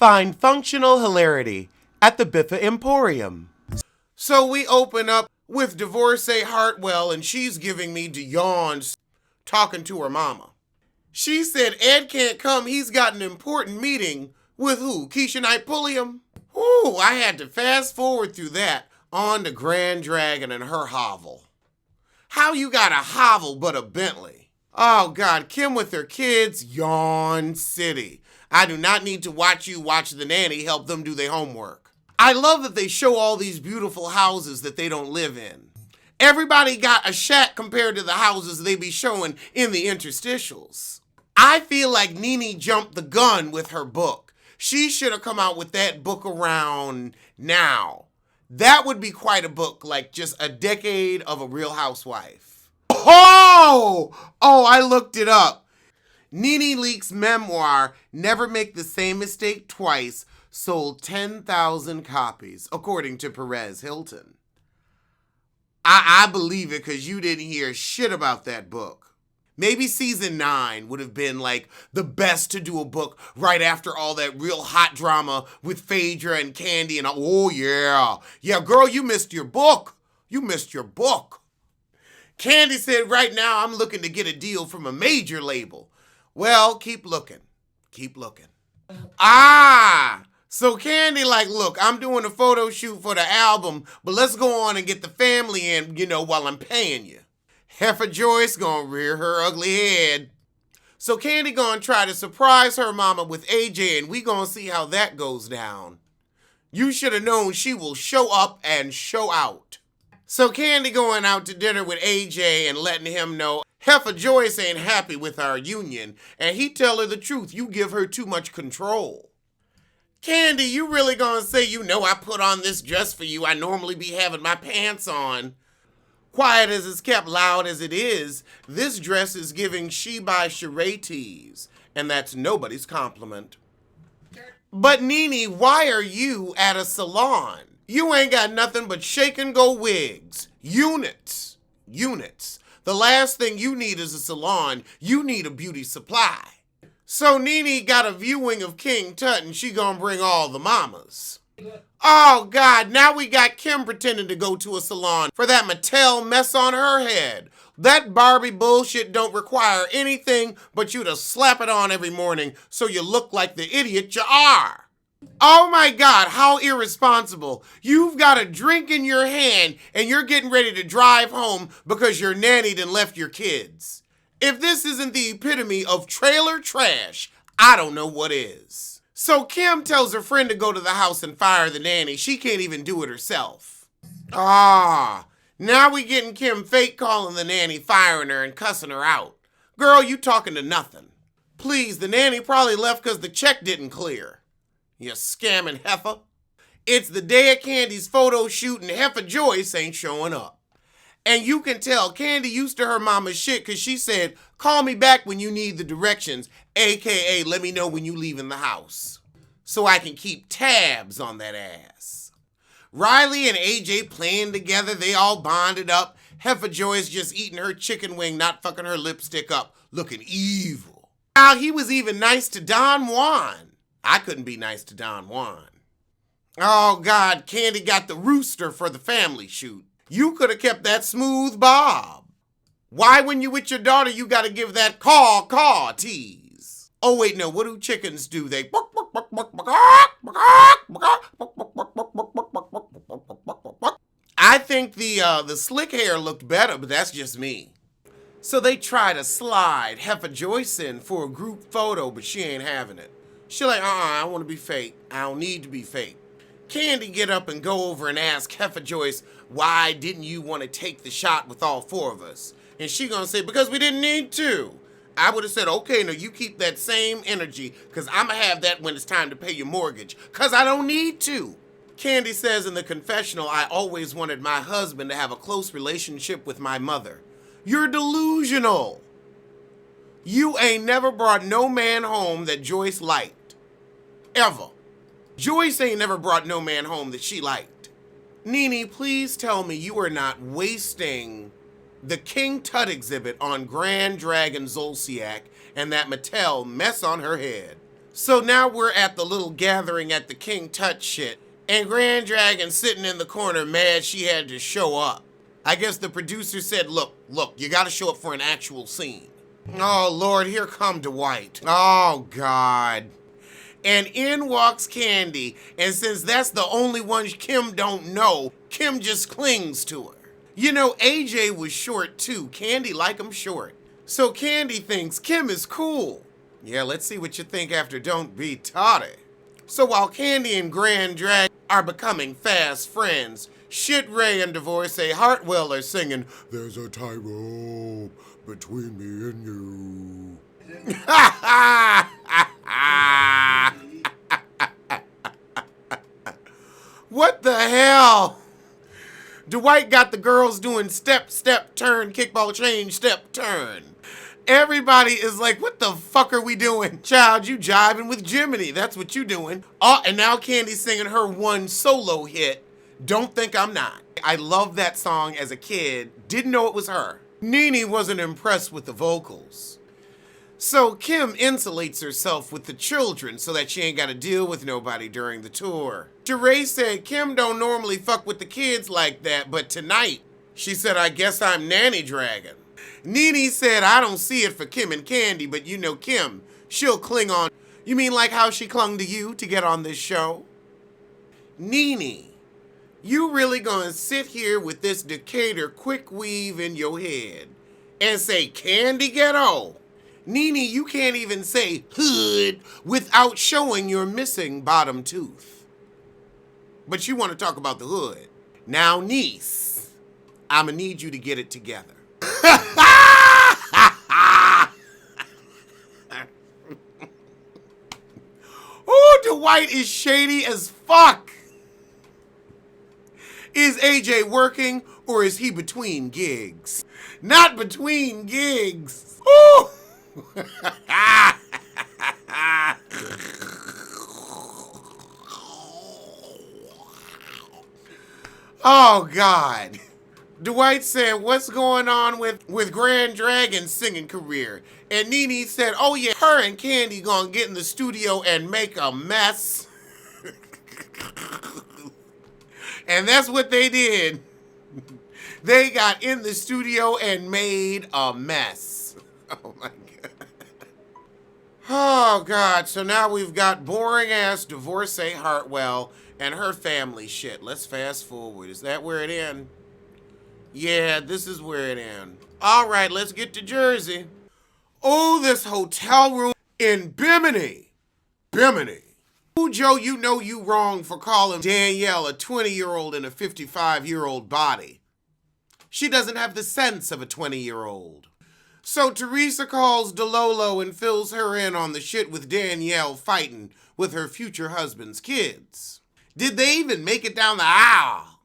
Find functional hilarity at the Biffa Emporium. So we open up with Divorcee Hartwell, and she's giving me the yawns talking to her mama. She said Ed can't come. He's got an important meeting with who? Keisha Knight Pulliam? Ooh, I had to fast forward through that on to Grand Dragon and her hovel. How you got a hovel but a Bentley? Oh God, Kim with her kids, yawn city. I do not need to watch you watch the nanny help them do their homework. I love that they show all these beautiful houses that they don't live in. Everybody got a shack compared to the houses they be showing in the interstitials. I feel like Nene jumped the gun with her book. She should have come out with that book around now. That would be quite a book, like just a decade of a Real Housewife. Oh, I looked it up. Nene Leakes' memoir, Never Make the Same Mistake Twice, sold 10,000 copies, according to Perez Hilton. I believe it because you didn't hear shit about that book. Maybe season 9 would have been like the best to do a book right after all that real hot drama with Phaedra and Kandi and oh yeah. Yeah, girl, you missed your book. You missed your book. Kandi said right now I'm looking to get a deal from a major label. Well, keep looking. Keep looking. So Kandi like, look, I'm doing a photo shoot for the album, but let's go on and get the family in, while I'm paying you. Heifer Joyce gonna rear her ugly head. So Kandi gonna try to surprise her mama with AJ, and we gonna see how that goes down. You should have known she will show up and show out. So Kandi going out to dinner with AJ and letting him know Heifer Joyce ain't happy with our union, and he tell her the truth, you give her too much control. Kandi, you really gonna say I put on this dress for you, I normally be having my pants on. Quiet as it's kept, loud as it is, this dress is giving she by Sheree tease, and that's nobody's compliment. But Nene, why are you at a salon? You ain't got nothing but shake and go wigs. Units. The last thing you need is a salon, you need a beauty supply. So Nene got a viewing of King Tut and she gonna bring all the mamas. Oh God, now we got Kim pretending to go to a salon for that Mattel mess on her head. That Barbie bullshit don't require anything but you to slap it on every morning so you look like the idiot you are. Oh my God, how irresponsible. You've got a drink in your hand and you're getting ready to drive home because your nanny done left your kids. If this isn't the epitome of trailer trash, I don't know what is. So Kim tells her friend to go to the house and fire the nanny. She can't even do it herself. Now we getting Kim fake calling the nanny, firing her and cussing her out. Girl, you talking to nothing. Please, the nanny probably left because the check didn't clear. You scamming heifer. It's the day of Kandi's photo shoot and Heifer Joyce ain't showing up. And you can tell Kandi used to her mama's shit because she said, call me back when you need the directions, aka let me know when you leaving the house, so I can keep tabs on that ass. Riley and AJ playing together, they all bonded up. Heifer Joyce just eating her chicken wing, not fucking her lipstick up, looking evil. Now he was even nice to Don Juan. I couldn't be nice to Don Juan. Oh God, Kandi got the rooster for the family shoot. You could have kept that smooth bob. Why when you with your daughter you gotta give that caw tease? Oh wait, no, what do chickens do? They I think the slick hair looked better, but that's just me. So they try to slide Heifer Joyce in for a group photo, but she ain't having it. She like, I want to be fake. I don't need to be fake. Kandi get up and go over and ask Heifer Joyce, why didn't you want to take the shot with all 4 of us? And she gonna say, because we didn't need to. I would have said, okay, now you keep that same energy, because I'm going to have that when it's time to pay your mortgage, because I don't need to. Kandi says in the confessional, I always wanted my husband to have a close relationship with my mother. You're delusional. You ain't never brought no man home that Joyce liked. Ever. Joyce ain't never brought no man home that she liked. Nene, please tell me you are not wasting the King Tut exhibit on Grand Dragon Zolciak and that Mattel mess on her head. So now we're at the little gathering at the King Tut shit, and Grand Dragon sitting in the corner mad she had to show up. I guess the producer said, look, you gotta show up for an actual scene. Oh, Lord, here come Dwight. Oh, God. And in walks Kandi, and since that's the only one Kim don't know, Kim just clings to her. You know, AJ was short too. Kandi like him short. So Kandi thinks Kim is cool. Yeah, let's see what you think after Don't Be Toddy. So while Kandi and Grand Drag are becoming fast friends, Shit Ray and Divorcee Hartwell are singing, "There's a tightrope between me and you." What the hell? Dwight got the girls doing step, turn, kickball change, step, turn. Everybody is like, what the fuck are we doing? Child, you jiving with Jiminy. That's what you doing. Oh, and now Kandi's singing her one solo hit, Don't Think I'm Not. I loved that song as a kid. Didn't know it was her. Nene wasn't impressed with the vocals. So Kim insulates herself with the children so that she ain't got to deal with nobody during the tour. Sheree said Kim don't normally fuck with the kids like that, but tonight, she said, I guess I'm Nanny Dragon. Nene said, I don't see it for Kim and Kandi, but you know Kim, she'll cling on. You mean like how she clung to you to get on this show? Nene, you really gonna sit here with this Decatur quick weave in your head and say Kandi ghetto? Nene, you can't even say hood without showing your missing bottom tooth. But you want to talk about the hood. Now, niece, I'ma need you to get it together. Oh, Dwight is shady as fuck. Is AJ working or is he between gigs? Not between gigs. Ooh. Oh, God. Dwight said, what's going on with Grand Dragon's singing career? And Nene said, oh yeah, her and Kandi gonna get in the studio and make a mess. And that's what they did. They got in the studio and made a mess. Oh my God. Oh God, so now we've got boring ass Divorcee Hartwell and her family shit. Let's fast forward. Is that where it ends? Yeah, this is where it ends. All right, let's get to Jersey. Oh, this hotel room in Bimini. Bimini. Ooh, Joe, you know you wrong for calling Danielle a 20-year-old in a 55-year-old body. She doesn't have the sense of a 20-year-old. So Teresa calls DeLolo and fills her in on the shit with Danielle fighting with her future husband's kids. Did they even make it down the aisle?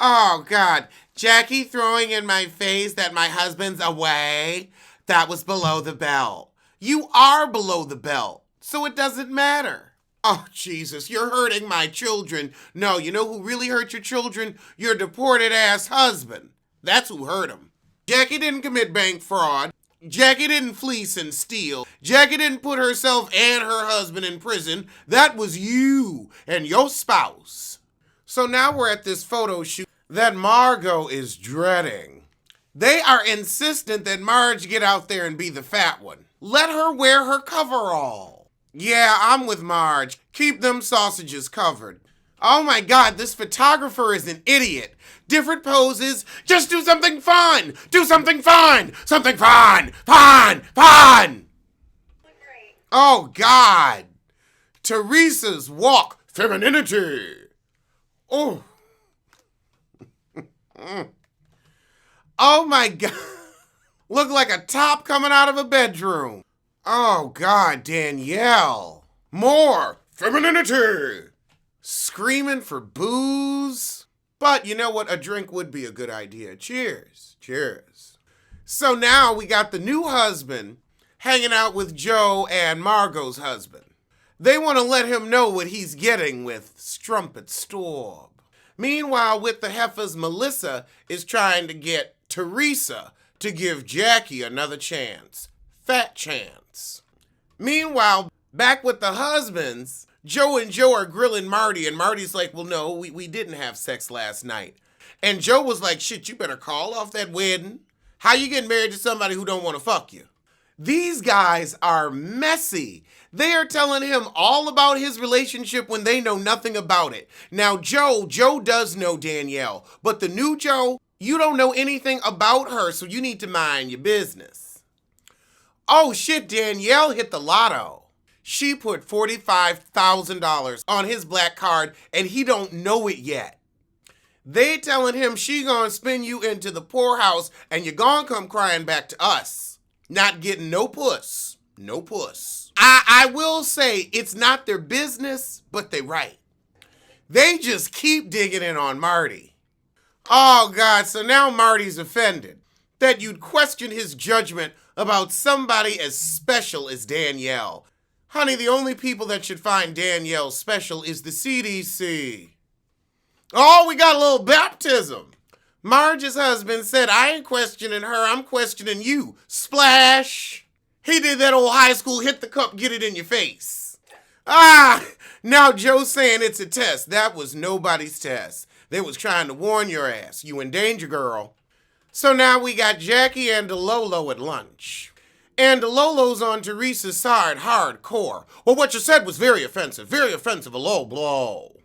Oh, God. Jackie throwing in my face that my husband's away. That was below the belt. You are below the belt, so it doesn't matter. Oh, Jesus, you're hurting my children. No, you know who really hurt your children? Your deported-ass husband. That's who hurt them. Jackie didn't commit bank fraud. Jackie didn't fleece and steal. Jackie didn't put herself and her husband in prison. That was you and your spouse. So now we're at this photo shoot that Margot is dreading. They are insistent that Marge get out there and be the fat one. Let her wear her coverall. Yeah, I'm with Marge. Keep them sausages covered. Oh my God, this photographer is an idiot. Different poses. Just do something fun. Do something fun. Something fun. Fun. Fun. Oh God. Teresa's walk. Femininity. Oh. Oh my God. Look like a top coming out of a bedroom. Oh God, Danielle. More femininity. Screaming for booze. But you know what? A drink would be a good idea. Cheers. Cheers. So now we got the new husband hanging out with Joe and Margot's husband. They want to let him know what he's getting with Strumpet Storm. Meanwhile, with the heifers, Melissa is trying to get Teresa to give Jackie another chance. Fat chance. Meanwhile, Back with the husbands, Joe and Joe are grilling Marty, and Marty's like, well, no, we didn't have sex last night. And Joe was like, shit, you better call off that wedding. How you getting married to somebody who don't want to fuck you? These guys are messy. They are telling him all about his relationship when they know nothing about it. Now, Joe does know Danielle, but the new Joe, you don't know anything about her, so you need to mind your business. Oh shit, Danielle hit the lotto. She put $45,000 on his black card and he don't know it yet. They telling him she gonna spin you into the poorhouse and you gonna come crying back to us. Not getting no puss. No puss. I will say it's not their business, but they right. They just keep digging in on Marty. Oh God, so now Marty's offended that you'd question his judgment about somebody as special as Danielle. Honey, the only people that should find Danielle special is the CDC. Oh, we got a little baptism. Marge's husband said, I ain't questioning her, I'm questioning you. Splash. He did that old high school hit the cup, get it in your face. Now Joe's saying it's a test. That was nobody's test. They was trying to warn your ass. You in danger, girl. So now we got Jackie and DeLolo at lunch. And DeLolo's on Teresa's side hardcore. Well, what you said was very offensive, a low blow.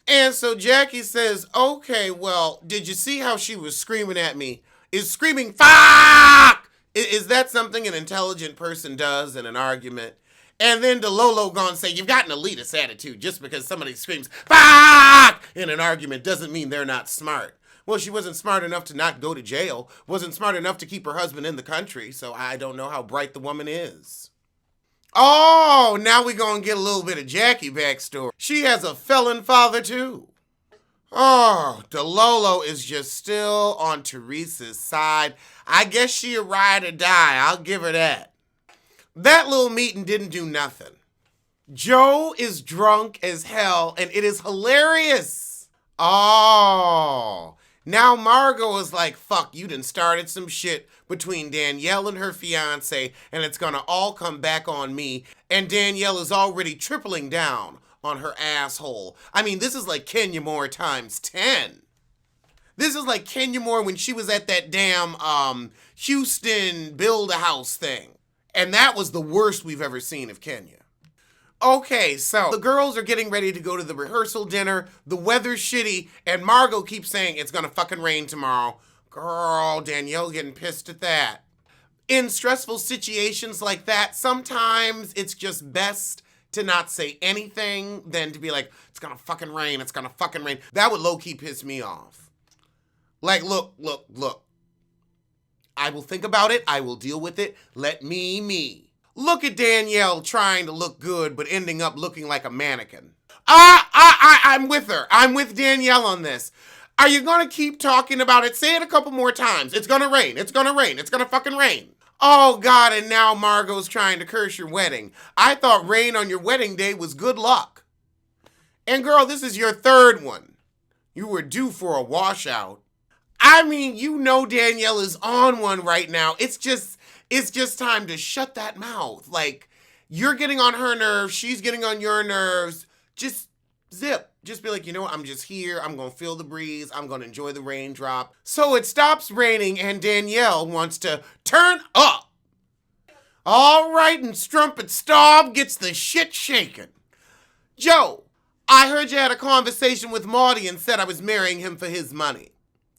And so Jackie says, okay, well, did you see how she was screaming at me? Is screaming, fuck! Is that something an intelligent person does in an argument? And then DeLolo gonna say, you've got an elitist attitude. Just because somebody screams, fuck! In an argument doesn't mean they're not smart. Well, she wasn't smart enough to not go to jail, wasn't smart enough to keep her husband in the country, so I don't know how bright the woman is. Oh, now we're going to get a little bit of Jackie backstory. She has a felon father, too. Oh, DeLolo is just still on Teresa's side. I guess she a ride or die. I'll give her that. That little meeting didn't do nothing. Joe is drunk as hell, and it is hilarious. Oh, now Margot is like, fuck, you done started some shit between Danielle and her fiance, and it's gonna all come back on me. And Danielle is already tripling down on her asshole. I mean, this is like Kenya Moore times 10. This is like Kenya Moore when she was at that damn Houston Build-A-House thing. And that was the worst we've ever seen of Kenya. Okay, so the girls are getting ready to go to the rehearsal dinner. The weather's shitty, and Margot keeps saying it's gonna fucking rain tomorrow. Girl, Danielle getting pissed at that. In stressful situations like that, sometimes it's just best to not say anything than to be like, it's gonna fucking rain, it's gonna fucking rain. That would low-key piss me off. Like, look. I will think about it, I will deal with it, let me. Look at Danielle trying to look good, but ending up looking like a mannequin. I'm with her. I'm with Danielle on this. Are you gonna keep talking about it? Say it a couple more times. It's gonna rain. It's gonna rain. It's gonna fucking rain. Oh God, and now Margot's trying to curse your wedding. I thought rain on your wedding day was good luck. And girl, this is your third one. You were due for a washout. I mean, you know Danielle is on one right now. It's just time to shut that mouth. Like, you're getting on her nerves, she's getting on your nerves. Just zip. Just be like, you know what, I'm just here, I'm gonna feel the breeze, I'm gonna enjoy the raindrop. So it stops raining and Danielle wants to turn up. All right, and Strumpet Staub gets the shit shaken. Joe, I heard you had a conversation with Marty and said I was marrying him for his money.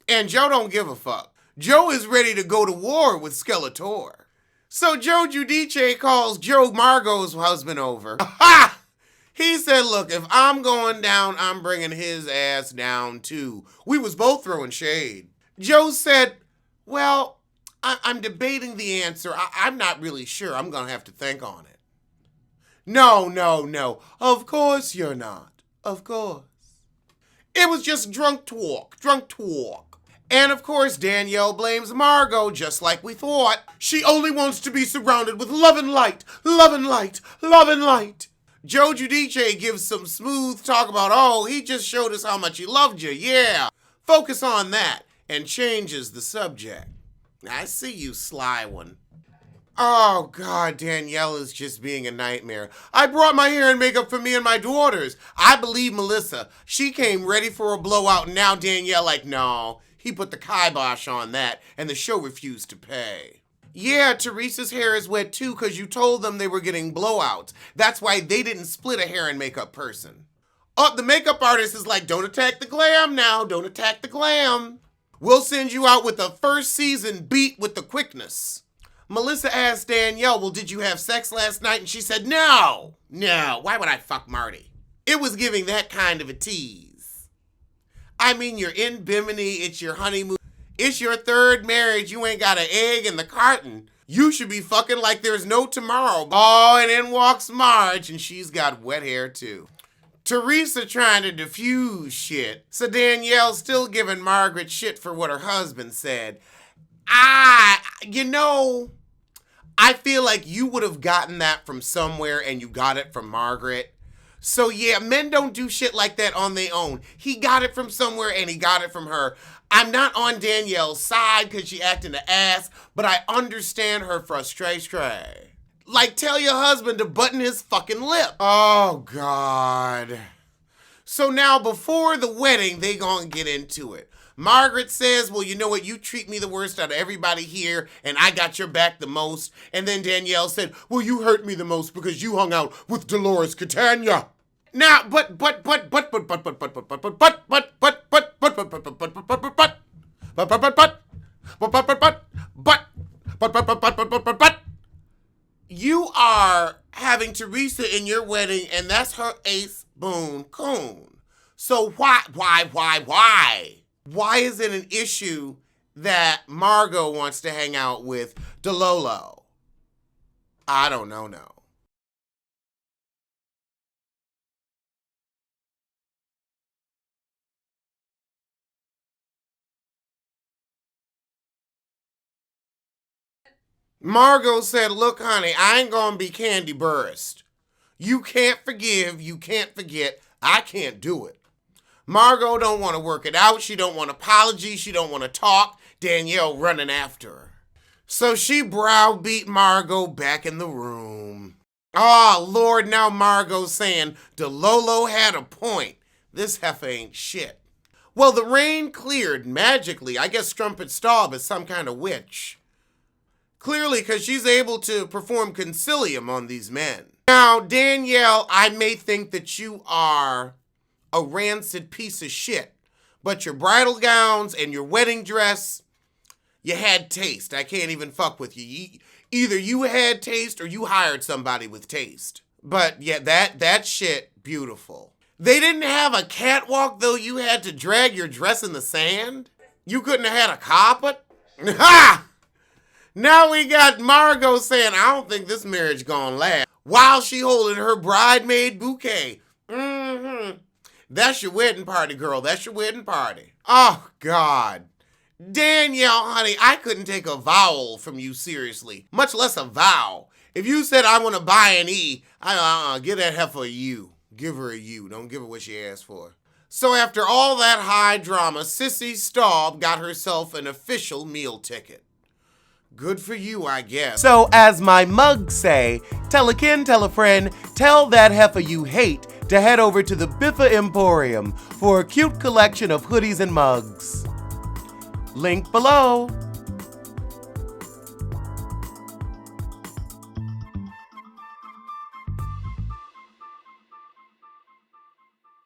And Joe don't give a fuck. Joe is ready to go to war with Skeletor. So Joe Giudice calls Joe Margot's husband over. Ha! He said, look, if I'm going down, I'm bringing his ass down too. We was both throwing shade. Joe said, well, I'm debating the answer. I'm not really sure. I'm going to have to think on it. No. Of course you're not. Of course. It was just drunk talk. And of course, Danielle blames Margot, just like we thought. She only wants to be surrounded with love and light. Joe Giudice gives some smooth talk about, oh, he just showed us how much he loved you, yeah. Focus on that, and changes the subject. I see you, sly one. Oh, God, Danielle is just being a nightmare. I brought my hair and makeup for me and my daughters. I believe Melissa. She came ready for a blowout, and now Danielle like, no. He put the kibosh on that, and the show refused to pay. Yeah, Teresa's hair is wet too because you told them they were getting blowouts. That's why they didn't split a hair and makeup person. Oh, the makeup artist is like, don't attack the glam now. Don't attack the glam. We'll send you out with a first season beat with the quickness. Melissa asked Danielle, well, did you have sex last night? And she said, no. No, why would I fuck Marty? It was giving that kind of a tease. I mean, you're in Bimini, it's your honeymoon. It's your third marriage, you ain't got an egg in the carton. You should be fucking like there's no tomorrow. Oh, and in walks Marge, and she's got wet hair too. Teresa trying to diffuse shit, so Danielle's still giving Margaret shit for what her husband said. I feel like you would have gotten that from somewhere and you got it from Margaret. So yeah, men don't do shit like that on their own. He got it from somewhere and he got it from her. I'm not on Danielle's side because she acting an ass, but I understand her frustration. Like, tell your husband to button his fucking lip. Oh, God. So now before the wedding, they gonna get into it. Margaret says, well, you know what? You treat me the worst out of everybody here, and I got your back the most. And then Danielle said, well, you hurt me the most because you hung out with Dolores Catania. Now, but, you are having Teresa in your wedding, and that's her ace boon coon. So why? Why is it an issue that Margot wants to hang out with DeLolo? I don't know, no. Margot said, look, honey, I ain't gonna be Kandi Burrist. You can't forgive, you can't forget, I can't do it. Margot don't want to work it out, she don't want apology, she don't want to talk. Danielle running after her. So she browbeat Margot back in the room. Oh, Lord, now Margot's saying, DeLolo had a point. This heifer ain't shit. Well, the rain cleared magically. I guess Strumpet Staub is some kind of witch. Clearly, because she's able to perform concilium on these men. Now, Danielle, I may think that you are a rancid piece of shit, but your bridal gowns and your wedding dress, you had taste. I can't even fuck with you. Either you had taste or you hired somebody with taste. But yeah, that shit, beautiful. They didn't have a catwalk, though. You had to drag your dress in the sand? You couldn't have had a carpet? Ha! Now we got Margot saying, I don't think this marriage gonna last, while she holding her bridesmaid bouquet. That's your wedding party, girl. That's your wedding party. Oh, God. Danielle, honey, I couldn't take a vowel from you seriously, much less a vow. If you said I want to buy an E, give that heifer a U. Give her a U. Don't give her what she asked for. So after all that high drama, Sissy Staub got herself an official meal ticket. Good for you, I guess. So as my mugs say, tell a kin, tell a friend, tell that heifer you hate to head over to the Biffa Emporium for a cute collection of hoodies and mugs. Link below.